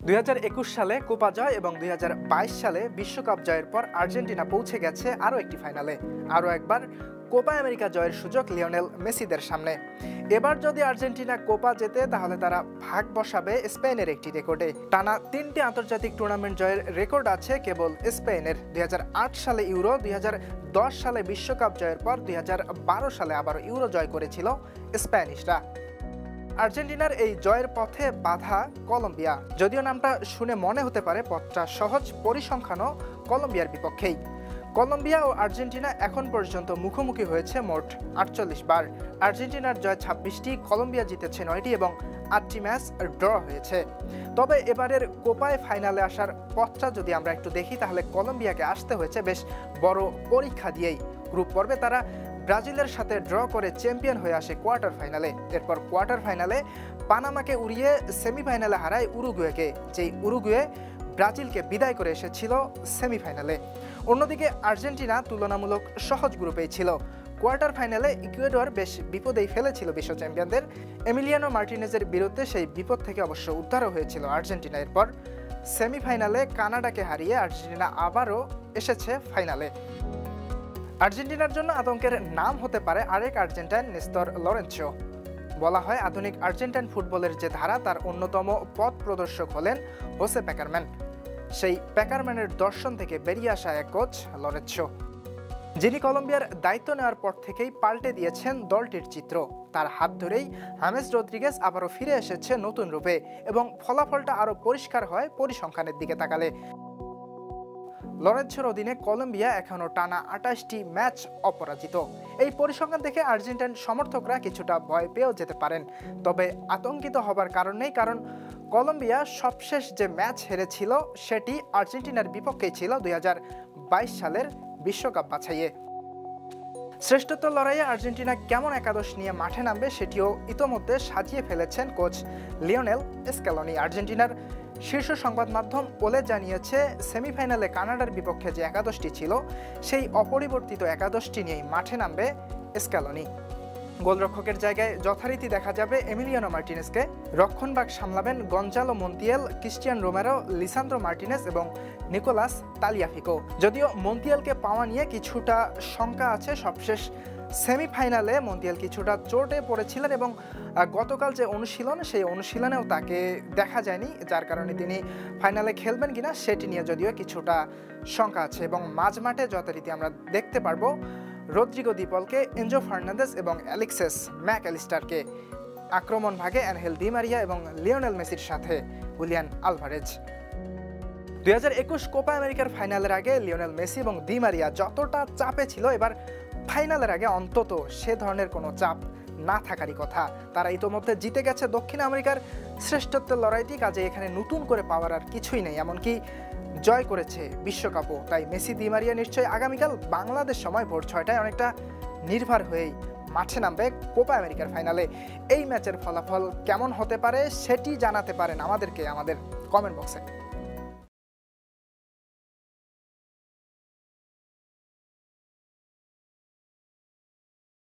2021 সালে কোপা জয় এবং 2022 সালে বিশ্বকাপ জয়ের পর আর্জেন্টিনা পৌঁছে গেছে আরও একটি ফাইনালে। আরও একবার কোপা আমেরিকা জয়ের সুযোগ লিওনেল মেসিদের সামনে। এবার যদি আর্জেন্টিনা কোপা জেতে তাহলে তারা ভাগ বসাবে স্পেনের একটি রেকর্ডে। টানা 3টি আন্তর্জাতিক টুর্নামেন্ট জয়ের রেকর্ড আছে কেবল স্পেনের। 2008 সালে ইউরো, 2010 সালে বিশ্বকাপ জয়ের পর 2012 সালে আবারও ইউরো জয় করেছিল স্প্যানিশরা। আর্জেন্টিনার এই জয়ের পথে বাধা কলম্বিয়া। যদিও নামটা শুনে মনে হতে পারে পথটা সহজ, পরিসংখ্যানও কলম্বিয়ার বিপক্ষেই। কলম্বিয়া ও আর্জেন্টিনা এখন পর্যন্ত মুখোমুখি হয়েছে মোট 48 বার। আর্জেন্টিনার জয় 26টি, কলম্বিয়া জিতেছে 9টি এবং 8টি ম্যাচ ড্র হয়েছে। তবে এবারের কোপায় ফাইনালে আসার পথটা যদি আমরা একটু দেখি তাহলে কলম্বিয়াকে আসতে হয়েছে বেশ বড় পরীক্ষা দিয়েই। গ্রুপ পর্বে তারা ব্রাজিলের সাথে ড্র করে চ্যাম্পিয়ন হয়ে আসে কোয়ার্টার ফাইনালে। এরপর কোয়ার্টার ফাইনালে পানামাকে উড়িয়ে সেমিফাইনালে হারায় উরুগুয়েকে, যেই উরুগুয়ে ব্রাজিলকে বিদায় করে এসেছিল সেমিফাইনালে। অন্যদিকে আর্জেন্টিনা তুলনামূলক সহজ গ্রুপেই ছিল। কোয়ার্টার ফাইনালে ইকুয়েডর বেশ বিপদেই ফেলেছিল বিশ্ব চ্যাম্পিয়নদের। এমিলিয়ানো মার্টিনেজের বিরুদ্ধে সেই বিপদ থেকে অবশ্য উদ্ধারও হয়েছিল আর্জেন্টিনা। এরপর সেমিফাইনালে কানাডাকে হারিয়ে আর্জেন্টিনা আবারও এসেছে ফাইনালে। আর্জেন্টিনার জন্য আতঙ্কের নাম হতে পারে আরেক আর্জেন্টাইন নেস্তর লরেন্সো। বলা হয় আধুনিক আর্জেন্টাইন ফুটবলের যে ধারা তার অন্যতম পথ প্রদর্শক হলেন হোসে পেকারম্যান। সেই পেকারম্যানের দর্শন থেকে বেরিয়ে আসা এক কোচ লরেন্সো, যিনি কলম্বিয়ার দায়িত্ব নেওয়ার পর থেকেই পাল্টে দিয়েছেন দলটির চিত্র। তার হাত ধরেই হামেস রদ্রিগেজ আবারও ফিরে এসেছে নতুন রূপে এবং ফলাফলটা আরও পরিষ্কার হয় পরিসংখ্যানের দিকে তাকালে। লরেন্সোর অধীনে কলম্বিয়া এখনও টানা 28টি ম্যাচ অপরাজিত। এই পরিসংখ্যান দেখে আর্জেন্টাইন সমর্থকরা কিছুটা ভয় পেয়েও যেতে পারেন। তবে আতঙ্কিত হবার কারণ নেই, কারণ কলম্বিয়া সবশেষ যে ম্যাচ হেরেছিল সেটি আর্জেন্টিনার বিপক্ষেই ছিল 2022 সালের বিশ্বকাপ বাছাইয়ে। শ্রেষ্ঠত্ব লড়াইয়ে আর্জেন্টিনা কেমন একাদশ নিয়ে মাঠে নামবে সেটিও ইতোমধ্যে সাজিয়ে ফেলেছেন কোচ লিওনেল স্ক্যালোনি। আর্জেন্টিনার শীর্ষ সংবাদ মাধ্যম ওলে জানিয়েছে সেমিফাইনালে কানাডার বিপক্ষে যে একাদশটি ছিল সেই অপরিবর্তিত একাদশটি নিয়েই মাঠে নামবে স্ক্যালোনি। গোলরক্ষকের জায়গায় যথারীতি দেখা যাবে এমিলিয়ানো মার্টিনেজকে। রক্ষণভাগ সামলাবেন Gonzalo Montiel, Cristian Romero, Lisandro Martinez এবং নিকোলাস তালিয়াফিকো। যদিও মন্তিয়ালকে পাওয়া নিয়ে কিছুটা শঙ্কা আছে। সবশেষ সেমিফাইনালে মন্তিয়াল কিছুটা চোটে পড়েছিলেন এবং গতকাল যে অনুশীলন সেই অনুশীলনেও তাকে দেখা যায়নি, যার কারণে তিনি ফাইনালে খেলবেন কিনা সেটি নিয়ে যদিও কিছুটা শঙ্কা আছে। এবং মাঝমাঠে যথারীতি আমরা দেখতে পারবো রদ্রিগো দি পলকে, এনজো ফার্নান্দেজ এবং অ্যালেক্সিস ম্যাক অ্যালিস্টারকে। আক্রমণ ভাগে অ্যানহেল ডি মারিয়া এবং লিওনেল মেসির সাথে হুলিয়ান আলভারেজ। 2021 কোপা আমেরিকার ফাইনালের আগে লিওনেল মেসি এবং ডি মারিয়া যতটা চাপে ছিল, এবার ফাইনালের আগে অন্তত সে ধরনের কোনো চাপ না থাকারই কথা। তারা ইতোমধ্যে জিতে গেছে দক্ষিণ আমেরিকার শ্রেষ্ঠত্বের লড়াইটি, কাজে এখানে নতুন করে পাওয়ার আর কিছুই নেই, এমনকি জয় করেছে বিশ্বকাপও। তাই মেসি ডি মারিয়া নিশ্চয়ই আগামীকাল বাংলাদেশ সময় ভোর 6টায় অনেকটা নির্ভর হয়েই মাঠে নামবে কোপা আমেরিকার ফাইনালে। এই ম্যাচের ফলাফল কেমন হতে পারে সেটি জানাতে পারেন আমাদেরকে আমাদের কমেন্ট বক্সে।